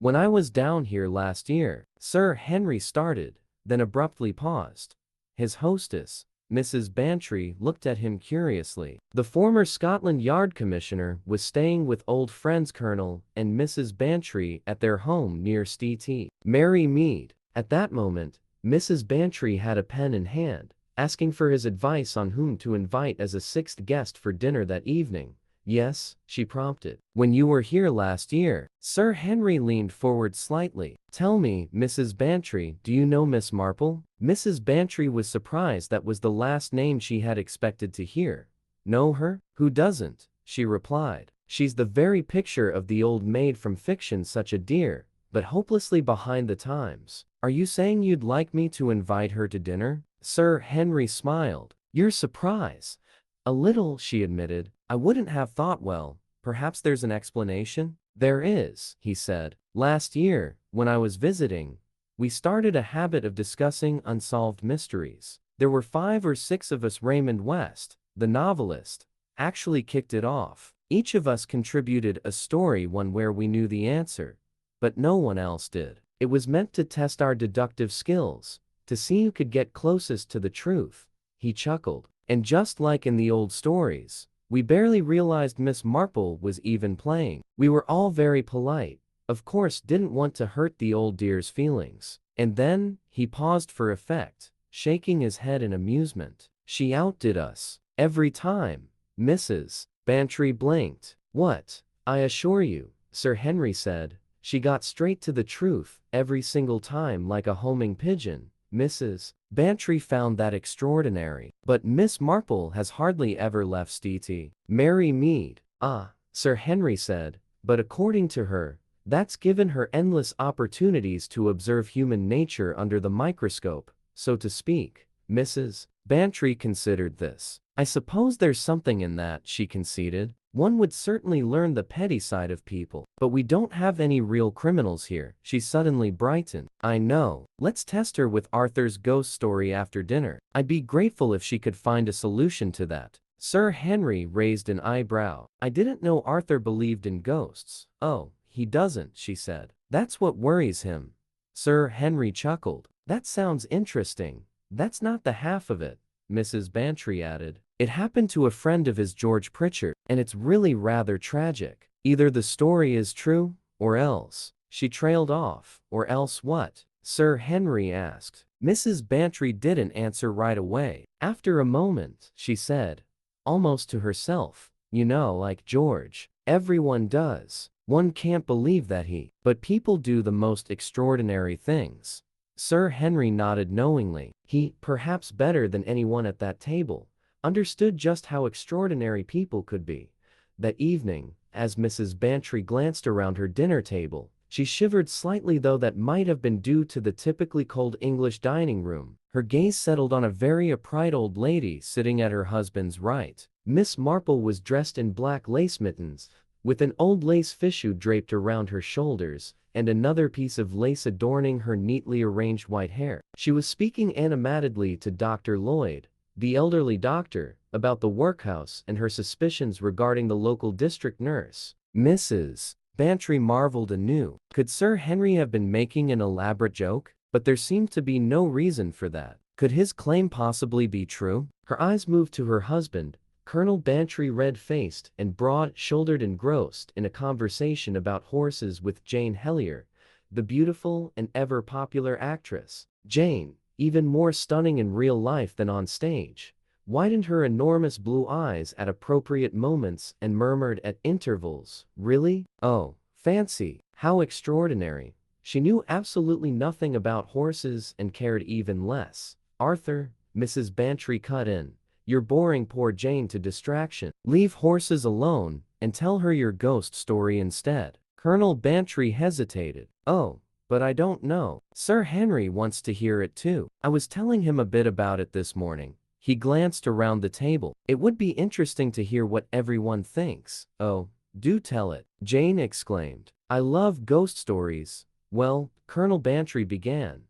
When I was down here last year, Sir Henry started, then abruptly paused. His hostess, Mrs. Bantry, looked at him curiously. The former Scotland Yard Commissioner was staying with old friends Colonel and Mrs. Bantry at their home near St. Mary Mead. At that moment, Mrs. Bantry had a pen in hand, asking for his advice on whom to invite as a sixth guest for dinner that evening. Yes, she prompted. When you were here last year. Sir Henry leaned forward slightly. Tell me, Mrs. Bantry, do you know Miss Marple? Mrs. Bantry was surprised. That was the last name she had expected to hear. Know her? Who doesn't? She replied. She's the very picture of the old maid from fiction, such a dear, but hopelessly behind the times. Are you saying you'd like me to invite her to dinner? Sir Henry smiled. Your surprise. A little, she admitted. I wouldn't have thought. Well, perhaps there's an explanation? There is, he said. Last year, when I was visiting, we started a habit of discussing unsolved mysteries. There were 5 or 6 of us. Raymond West, the novelist, actually kicked it off. Each of us contributed a story, one where we knew the answer, but no one else did. It was meant to test our deductive skills, to see who could get closest to the truth. He chuckled. And just like in the old stories, we barely realized Miss Marple was even playing. We were all very polite, of course didn't want to hurt the old dear's feelings. And then, he paused for effect, shaking his head in amusement. She outdid us. Every time. Mrs. Bantry blinked. What? I assure you, Sir Henry said, she got straight to the truth, every single time, like a homing pigeon. Mrs. Bantry found that extraordinary. But Miss Marple has hardly ever left St. Mary Mead. Ah, Sir Henry said, but according to her, that's given her endless opportunities to observe human nature under the microscope, so to speak. Mrs. Bantry considered this. I suppose there's something in that, she conceded. One would certainly learn the petty side of people. But we don't have any real criminals here. She suddenly brightened. I know. Let's test her with Arthur's ghost story after dinner. I'd be grateful if she could find a solution to that. Sir Henry raised an eyebrow. I didn't know Arthur believed in ghosts. Oh, he doesn't, she said. That's what worries him. Sir Henry chuckled. That sounds interesting. That's not the half of it, Mrs. Bantry added. It happened to a friend of his, George Pritchard, and it's really rather tragic. Either the story is true, or else. She trailed off. Or else what? Sir Henry asked. Mrs. Bantry didn't answer right away. After a moment, she said, almost to herself, you know, like George. Everyone does. One can't believe that but people do the most extraordinary things. Sir Henry nodded knowingly. He, perhaps better than anyone at that table, understood just how extraordinary people could be. That evening, as Mrs. Bantry glanced around her dinner table, she shivered slightly, though that might have been due to the typically cold English dining room. Her gaze settled on a very upright old lady sitting at her husband's right. Miss Marple was dressed in black lace mittens, with an old lace fichu draped around her shoulders, and another piece of lace adorning her neatly arranged white hair. She was speaking animatedly to Dr. Lloyd, the elderly doctor, about the workhouse and her suspicions regarding the local district nurse. Mrs. Bantry marveled anew. Could Sir Henry have been making an elaborate joke? But there seemed to be no reason for that. Could his claim possibly be true? Her eyes moved to her husband, Colonel Bantry, red-faced and broad-shouldered, engrossed in a conversation about horses with Jane Hellyer, the beautiful and ever-popular actress. Jane, even more stunning in real life than on stage, widened her enormous blue eyes at appropriate moments and murmured at intervals, really? Oh, fancy, how extraordinary. She knew absolutely nothing about horses and cared even less. Arthur, Mrs. Bantry cut in. You're boring poor Jane to distraction. Leave horses alone and tell her your ghost story instead. Colonel Bantry hesitated. Oh, but I don't know. Sir Henry wants to hear it too. I was telling him a bit about it this morning. He glanced around the table. It would be interesting to hear what everyone thinks. Oh, do tell it, Jane exclaimed. I love ghost stories. Well, Colonel Bantry began,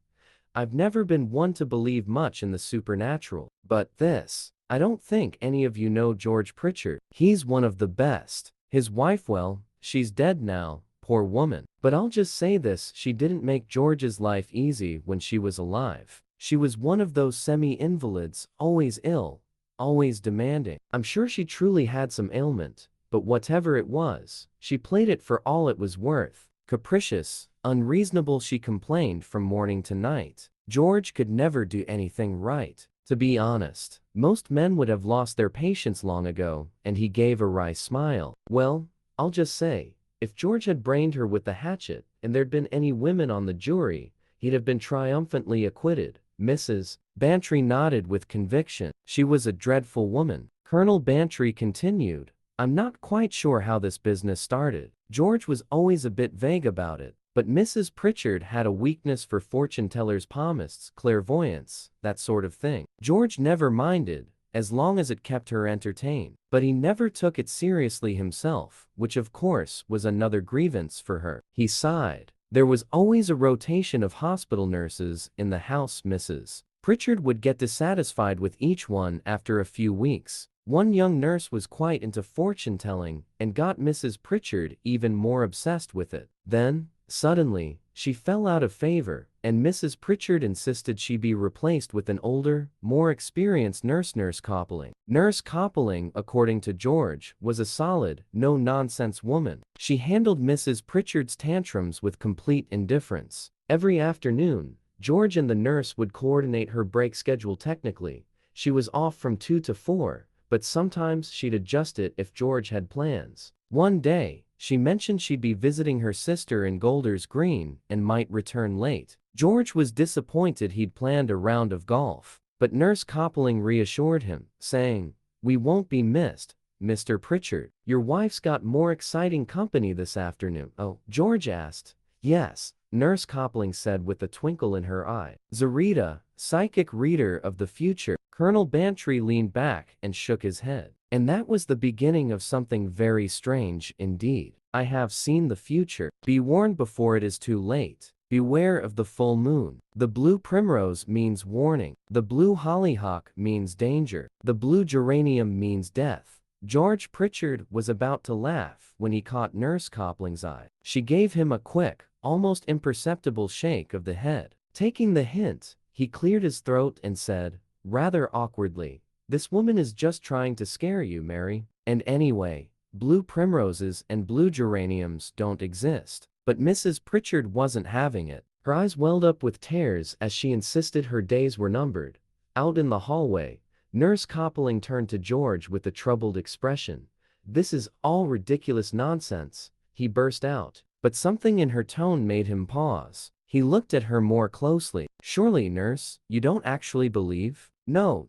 I've never been one to believe much in the supernatural, but this. I don't think any of you know George Pritchard. He's one of the best. His wife, well, she's dead now, poor woman. But I'll just say this, she didn't make George's life easy when she was alive. She was one of those semi-invalids, always ill, always demanding. I'm sure she truly had some ailment, but whatever it was, she played it for all it was worth. Capricious, unreasonable, she complained from morning to night. George could never do anything right. To be honest, most men would have lost their patience long ago, and he gave a wry smile. Well, I'll just say, if George had brained her with the hatchet, and there'd been any women on the jury, he'd have been triumphantly acquitted. Mrs. Bantry nodded with conviction. She was a dreadful woman. Colonel Bantry continued, I'm not quite sure how this business started. George was always a bit vague about it, but Mrs. Pritchard had a weakness for fortune-tellers, palmists, clairvoyants, that sort of thing. George never minded, as long as it kept her entertained. But he never took it seriously himself, which of course was another grievance for her. He sighed. There was always a rotation of hospital nurses in the house. Mrs. Pritchard would get dissatisfied with each one after a few weeks. One young nurse was quite into fortune-telling and got Mrs. Pritchard even more obsessed with it. Then, suddenly, she fell out of favor, and Mrs. Pritchard insisted she be replaced with an older, more experienced nurse. Nurse Coupling. Nurse Coupling, according to George, was a solid, no-nonsense woman. She handled Mrs. Pritchard's tantrums with complete indifference. Every afternoon, George and the nurse would coordinate her break schedule. Technically, she was off from 2 to 4, but sometimes she'd adjust it if George had plans. One day, she mentioned she'd be visiting her sister in Golders Green and might return late. George was disappointed. He'd planned a round of golf, but Nurse Coupling reassured him, saying, "We won't be missed, Mr. Pritchard. Your wife's got more exciting company this afternoon." "Oh?" George asked. "Yes," Nurse Coupling said with a twinkle in her eye. "Zarita, psychic reader of the future." Colonel Bantry leaned back and shook his head. "And that was the beginning of something very strange indeed. I have seen the future. Be warned before it is too late. Beware of the full moon. The blue primrose means warning. The blue hollyhock means danger. The blue geranium means death." George Pritchard was about to laugh when he caught Nurse Coupling's eye. She gave him a quick, almost imperceptible shake of the head. Taking the hint, he cleared his throat and said, rather awkwardly, "This woman is just trying to scare you, Mary. And anyway, blue primroses and blue geraniums don't exist." But Mrs. Pritchard wasn't having it. Her eyes welled up with tears as she insisted her days were numbered. Out in the hallway, Nurse Coupling turned to George with a troubled expression. "This is all ridiculous nonsense," he burst out. But something in her tone made him pause. He looked at her more closely. "Surely, nurse, you don't actually believe?" No,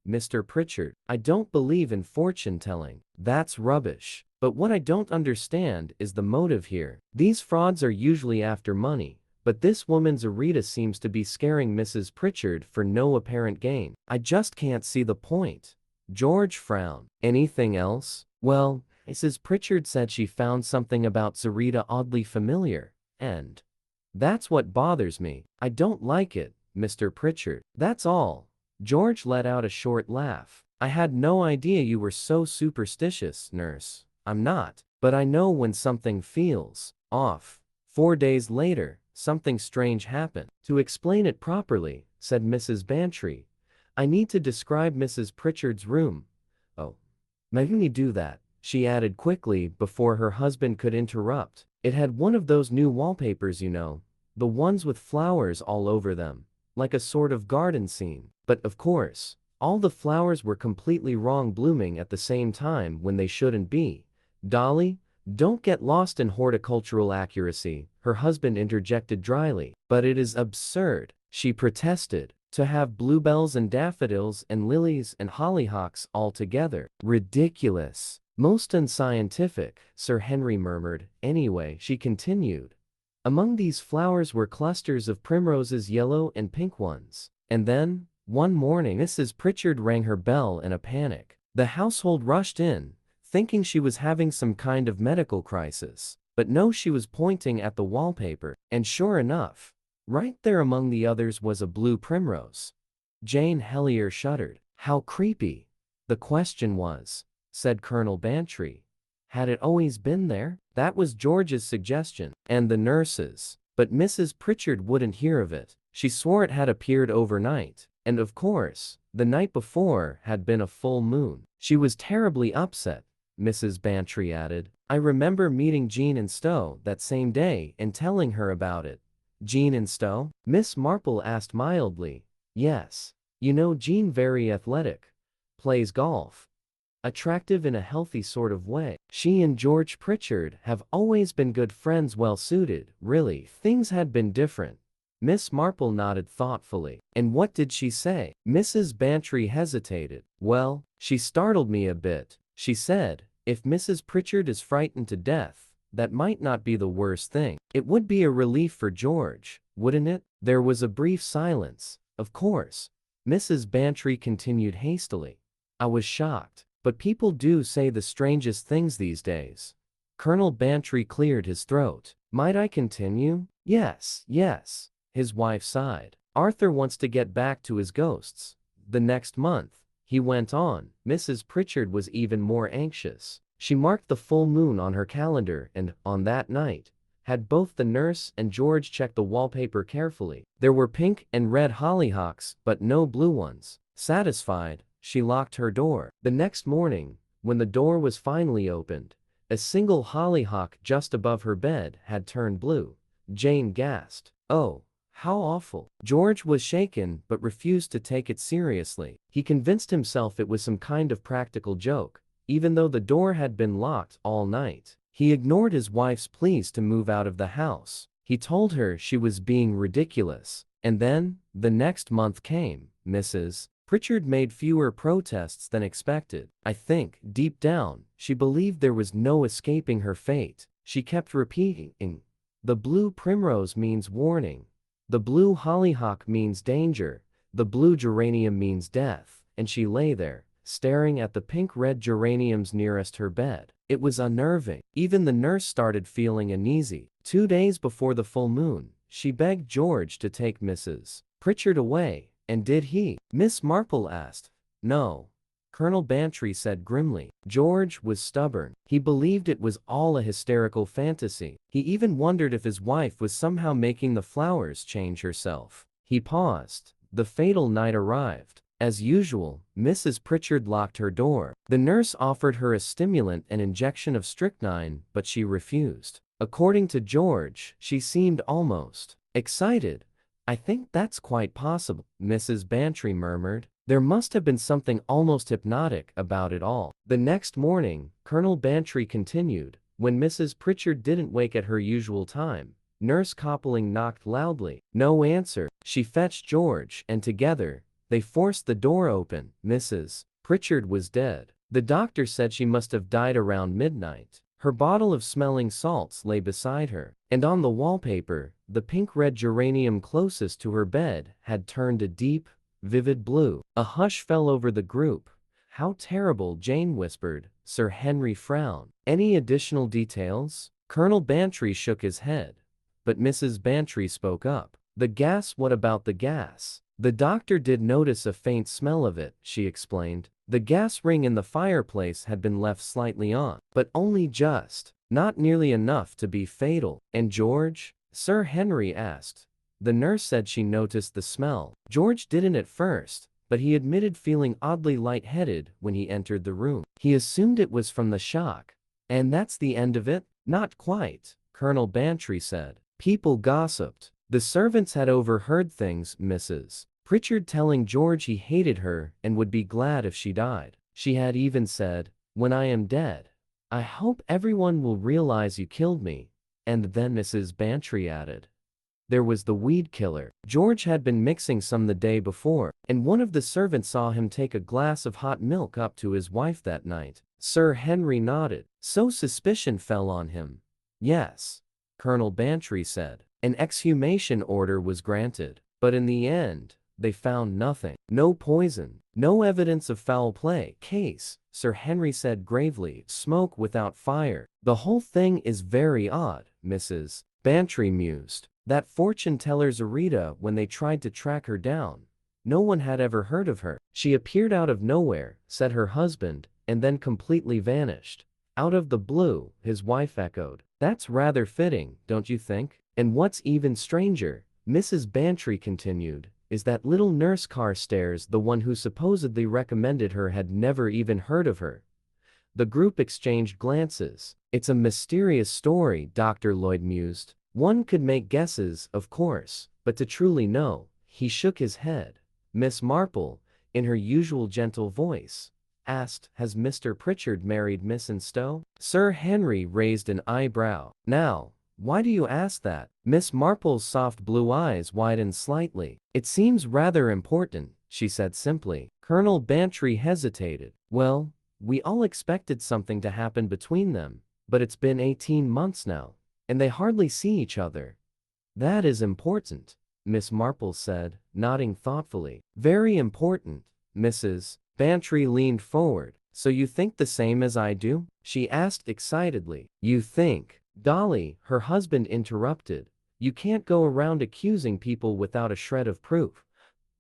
Mr. Pritchard. I don't believe in fortune-telling. That's rubbish. But what I don't understand is the motive here. These frauds are usually after money, but this woman Zarita seems to be scaring Mrs. Pritchard for no apparent gain. I just can't see the point." George frowned. "Anything else?" "Well, Mrs. Pritchard said she found something about Zarita oddly familiar, and that's what bothers me. I don't like it, Mr. Pritchard. That's all." George let out a short laugh. "I had no idea you were so superstitious, nurse." "I'm not, but I know when something feels off." 4 days later, something strange happened. "To explain it properly," said Mrs. Bantry, "I need to describe Mrs. Pritchard's room." "Oh, may me do that?" she added quickly before her husband could interrupt. "It had one of those new wallpapers, you know, the ones with flowers all over them, like a sort of garden scene. But of course, all the flowers were completely wrong, blooming at the same time when they shouldn't be." "Dolly, don't get lost in horticultural accuracy," her husband interjected dryly. "But it is absurd," she protested, "to have bluebells and daffodils and lilies and hollyhocks all together." "Ridiculous. Most unscientific," Sir Henry murmured. "Anyway," she continued, "among these flowers were clusters of primroses, yellow and pink ones. And then, one morning, Mrs. Pritchard rang her bell in a panic. The household rushed in, thinking she was having some kind of medical crisis. But no, she was pointing at the wallpaper, and sure enough, right there among the others was a blue primrose." Jane Hellier shuddered. "How creepy." "The question was," said Colonel Bantry, Had it always been there? That was George's suggestion. And the nurses. But Mrs. Pritchard wouldn't hear of it. She swore it had appeared overnight. And of course, the night before had been a full moon. She was terribly upset, Mrs. Bantry added. I remember meeting Jean and Stowe that same day and telling her about it. Jean and Stowe? Miss Marple asked mildly. Yes. You know Jean, very athletic. Plays golf. Attractive in a healthy sort of way. She and George Pritchard have always been good friends, well suited. Really, things had been different. Miss Marple nodded thoughtfully. And what did she say? Mrs. Bantry hesitated. Well, she startled me a bit. She said, if Mrs. Pritchard is frightened to death, that might not be the worst thing. It would be a relief for George, wouldn't it? There was a brief silence. Of course. Mrs. Bantry continued hastily. I was shocked. But people do say the strangest things these days. Colonel Bantry cleared his throat. Might I continue? Yes, yes. His wife sighed. Arthur wants to get back to his ghosts. The next month, he went on. Mrs. Pritchard was even more anxious. She marked the full moon on her calendar and, on that night, had both the nurse and George check the wallpaper carefully. There were pink and red hollyhocks, but no blue ones. Satisfied, she locked her door. The next morning, when the door was finally opened, a single hollyhock just above her bed had turned blue. Jane gasped. Oh, how awful. George was shaken but refused to take it seriously. He convinced himself it was some kind of practical joke, even though the door had been locked all night. He ignored his wife's pleas to move out of the house. He told her she was being ridiculous. And then, the next month came. Mrs. Pritchard made fewer protests than expected. I think, deep down, she believed there was no escaping her fate. She kept repeating, the blue primrose means warning. The blue hollyhock means danger. The blue geranium means death. And she lay there, staring at the pink-red geraniums nearest her bed. It was unnerving. Even the nurse started feeling uneasy. 2 days before the full moon, she begged George to take Mrs. Pritchard away. And did he? Miss Marple asked. No. Colonel Bantry said grimly. George was stubborn. He believed it was all a hysterical fantasy. He even wondered if his wife was somehow making the flowers change herself. He paused. The fatal night arrived. As usual, Mrs. Pritchard locked her door. The nurse offered her a stimulant and injection of strychnine, but she refused. According to George, she seemed almost excited. I think that's quite possible, Mrs. Bantry murmured. There must have been something almost hypnotic about it all. The next morning, Colonel Bantry continued. When Mrs. Pritchard didn't wake at her usual time, Nurse Coupling knocked loudly. No answer. She fetched George, and together, they forced the door open. Mrs. Pritchard was dead. The doctor said she must have died around midnight. Her bottle of smelling salts lay beside her, and on the wallpaper, the pink-red geranium closest to her bed had turned a deep, vivid blue. A hush fell over the group. How terrible, Jane whispered. Sir Henry frowned. Any additional details? Colonel Bantry shook his head. But Mrs. Bantry spoke up. The gas, what about the gas? The doctor did notice a faint smell of it, she explained. The gas ring in the fireplace had been left slightly on, but only just, not nearly enough to be fatal. And George? Sir Henry asked. The nurse said she noticed the smell. George didn't at first, but he admitted feeling oddly lightheaded when he entered the room. He assumed it was from the shock. And that's the end of it? Not quite, Colonel Bantry said. People gossiped. The servants had overheard things, Mrs. Pritchard telling George he hated her and would be glad if she died. She had even said, when I am dead, I hope everyone will realize you killed me. And then Mrs. Bantry added, there was the weed killer. George had been mixing some the day before, and one of the servants saw him take a glass of hot milk up to his wife that night. Sir Henry nodded. So suspicion fell on him. Yes, Colonel Bantry said. An exhumation order was granted, but in the end, they found nothing. No poison, no evidence of foul play. Case, Sir Henry said gravely, smoke without fire. The whole thing is very odd, Mrs. Bantry mused. That fortune teller Zarita, when they tried to track her down, no one had ever heard of her. She appeared out of nowhere, said her husband, and then completely vanished. Out of the blue, his wife echoed. That's rather fitting, don't you think? And what's even stranger, Mrs. Bantry continued, is that little nurse Carstairs, the one who supposedly recommended her, had never even heard of her. The group exchanged glances. It's a mysterious story, Dr. Lloyd mused. One could make guesses, of course, but to truly know. He shook his head. Miss Marple, in her usual gentle voice, asked, has Mr. Pritchard married Miss Stowe? Sir Henry raised an eyebrow. Now, why do you ask that? Miss Marple's soft blue eyes widened slightly. It seems rather important, she said simply. Colonel Bantry hesitated. Well, we all expected something to happen between them, but it's been 18 months now, and they hardly see each other. That is important, Miss Marple said, nodding thoughtfully. Very important. Mrs. Bantry leaned forward. So you think the same as I do? She asked excitedly. You think? Dolly, her husband interrupted. You can't go around accusing people without a shred of proof.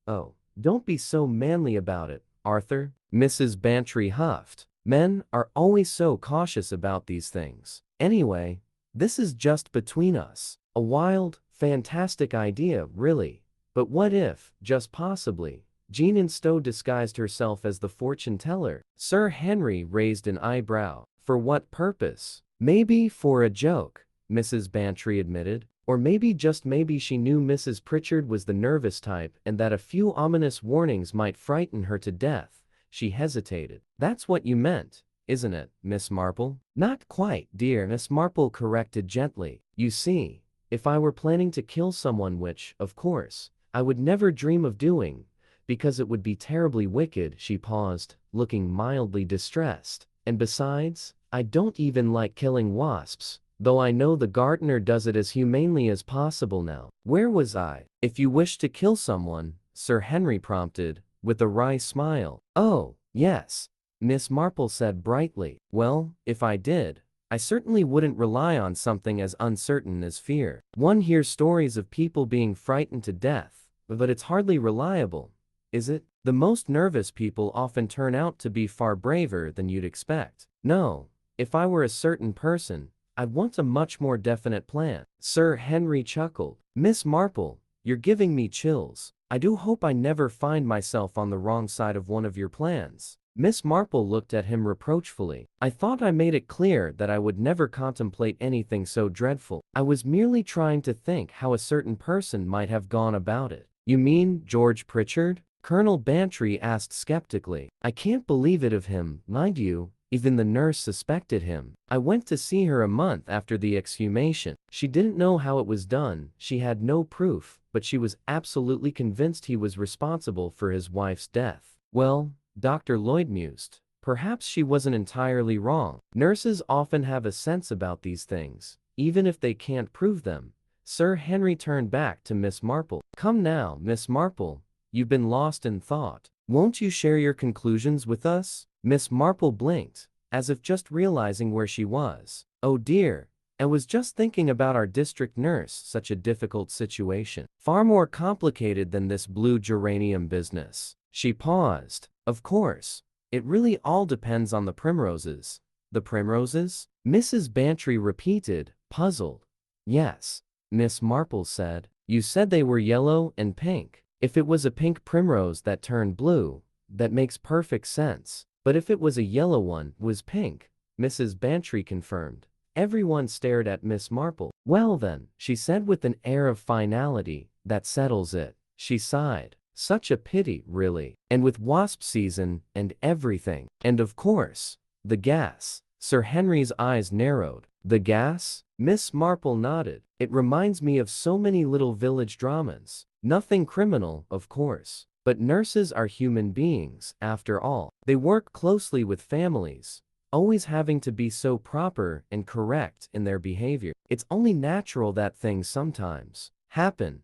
Oh, don't be so manly about it, Arthur, Mrs. Bantry huffed. Men are always so cautious about these things. Anyway, this is just between us. A wild, fantastic idea, really. But what if, just possibly, Jean Stowe disguised herself as the fortune teller? Sir Henry raised an eyebrow. For what purpose? Maybe for a joke, Mrs. Bantry admitted. Or maybe, just maybe, she knew Mrs. Pritchard was the nervous type and that a few ominous warnings might frighten her to death. She hesitated. That's what you meant, isn't it, Miss Marple? Not quite, dear, Miss Marple corrected gently. You see, if I were planning to kill someone, which, of course, I would never dream of doing, because it would be terribly wicked, she paused, looking mildly distressed. And besides, I don't even like killing wasps, though I know the gardener does it as humanely as possible now. Where was I? If you wish to kill someone, Sir Henry prompted, with a wry smile. Oh, yes, Miss Marple said brightly. Well, if I did, I certainly wouldn't rely on something as uncertain as fear. One hears stories of people being frightened to death, but it's hardly reliable, is it? The most nervous people often turn out to be far braver than you'd expect. No, if I were a certain person, I'd want a much more definite plan. Sir Henry chuckled. Miss Marple, you're giving me chills. I do hope I never find myself on the wrong side of one of your plans. Miss Marple looked at him reproachfully. I thought I made it clear that I would never contemplate anything so dreadful. I was merely trying to think how a certain person might have gone about it. You mean George Pritchard? Colonel Bantry asked skeptically. I can't believe it of him, mind you. Even the nurse suspected him. I went to see her a month after the exhumation. She didn't know how it was done, she had no proof, but she was absolutely convinced he was responsible for his wife's death. Well, Dr. Lloyd mused, perhaps she wasn't entirely wrong. Nurses often have a sense about these things, even if they can't prove them. Sir Henry turned back to Miss Marple. Come now, Miss Marple, you've been lost in thought. Won't you share your conclusions with us? Miss Marple blinked, as if just realizing where she was. Oh dear, I was just thinking about our district nurse. Such a difficult situation. Far more complicated than this blue geranium business. She paused. Of course, it really all depends on the primroses. The primroses? Mrs. Bantry repeated, puzzled. Yes, Miss Marple said. You said they were yellow and pink. If it was a pink primrose that turned blue, that makes perfect sense. But if it was a yellow one, was pink, Mrs. Bantry confirmed. Everyone stared at Miss Marple. Well then, she said with an air of finality, that settles it. She sighed. Such a pity, really. And with wasp season, and everything. And of course, the gas. Sir Henry's eyes narrowed. The gas? Miss Marple nodded. It reminds me of so many little village dramas. Nothing criminal, of course. But nurses are human beings, after all. They work closely with families, always having to be so proper and correct in their behavior. It's only natural that things sometimes happen.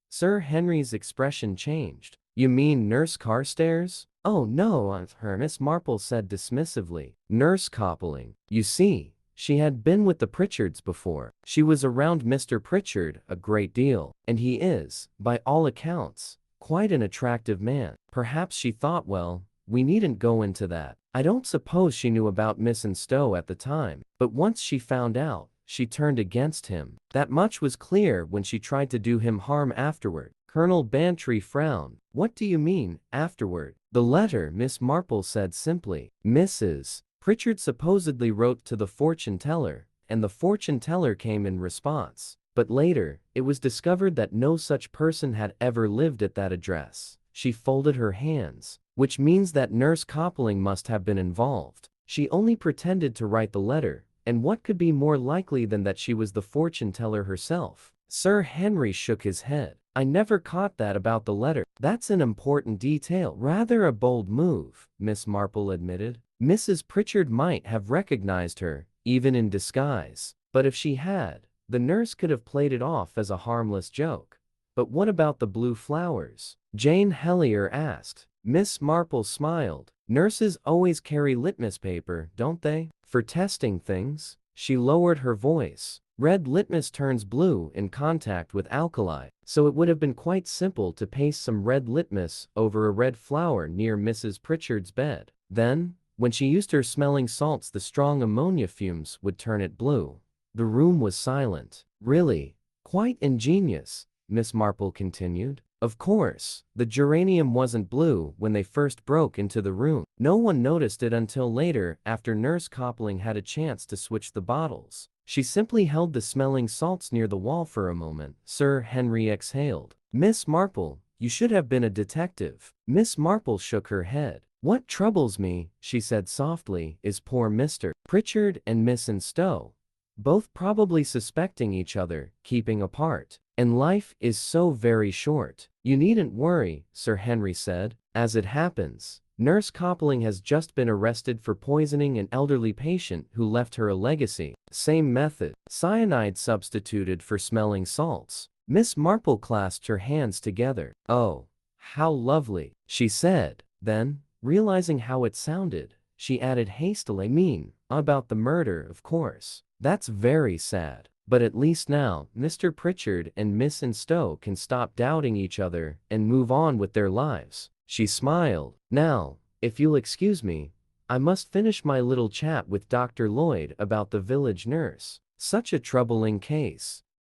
Sir Henry's expression changed. You mean Nurse Carstairs? Oh no, her, Miss Marple said dismissively. Nurse Coupling. You see, she had been with the Pritchards before. She was around Mr. Pritchard a great deal, and he is, by all accounts, quite an attractive man. Perhaps she thought, well, we needn't go into that. I don't suppose she knew about Miss Stowe at the time, but once she found out, she turned against him. That much was clear when she tried to do him harm afterward. Colonel Bantry frowned. What do you mean, afterward? The letter, Miss Marple said simply. Mrs. Pritchard supposedly wrote to the fortune teller, and the fortune teller came in response. But later, it was discovered that no such person had ever lived at that address. She folded her hands, which means that Nurse Coupling must have been involved. She only pretended to write the letter, and what could be more likely than that she was the fortune teller herself? Sir Henry shook his head. I never caught that about the letter. That's an important detail. Rather a bold move, Miss Marple admitted. Mrs. Pritchard might have recognized her, even in disguise. But if she had, the nurse could have played it off as a harmless joke. But what about the blue flowers? Jane Hellier asked. Miss Marple smiled. Nurses always carry litmus paper, don't they? For testing things? She lowered her voice. Red litmus turns blue in contact with alkali, so it would have been quite simple to paste some red litmus over a red flower near Mrs. Pritchard's bed. Then, when she used her smelling salts, the strong ammonia fumes would turn it blue. The room was silent. Really? Quite ingenious, Miss Marple continued. Of course, the geranium wasn't blue when they first broke into the room. No one noticed it until later, after Nurse Coupling had a chance to switch the bottles. She simply held the smelling salts near the wall for a moment. Sir Henry exhaled. Miss Marple, you should have been a detective. Miss Marple shook her head. What troubles me, she said softly, is poor Mr. Pritchard and Miss Stowe, both probably suspecting each other, keeping apart. And life is so very short. You needn't worry, Sir Henry said. As it happens, Nurse Coupling has just been arrested for poisoning an elderly patient who left her a legacy. Same method. Cyanide substituted for smelling salts. Miss Marple clasped her hands together. Oh, how lovely, she said. Then, realizing how it sounded, she added hastily, about the murder, of course. That's very sad. But at least now, Mr. Pritchard and Miss Stowe can stop doubting each other and move on with their lives. She smiled. Now, if you'll excuse me, I must finish my little chat with Dr. Lloyd about the village nurse. Such a troubling case.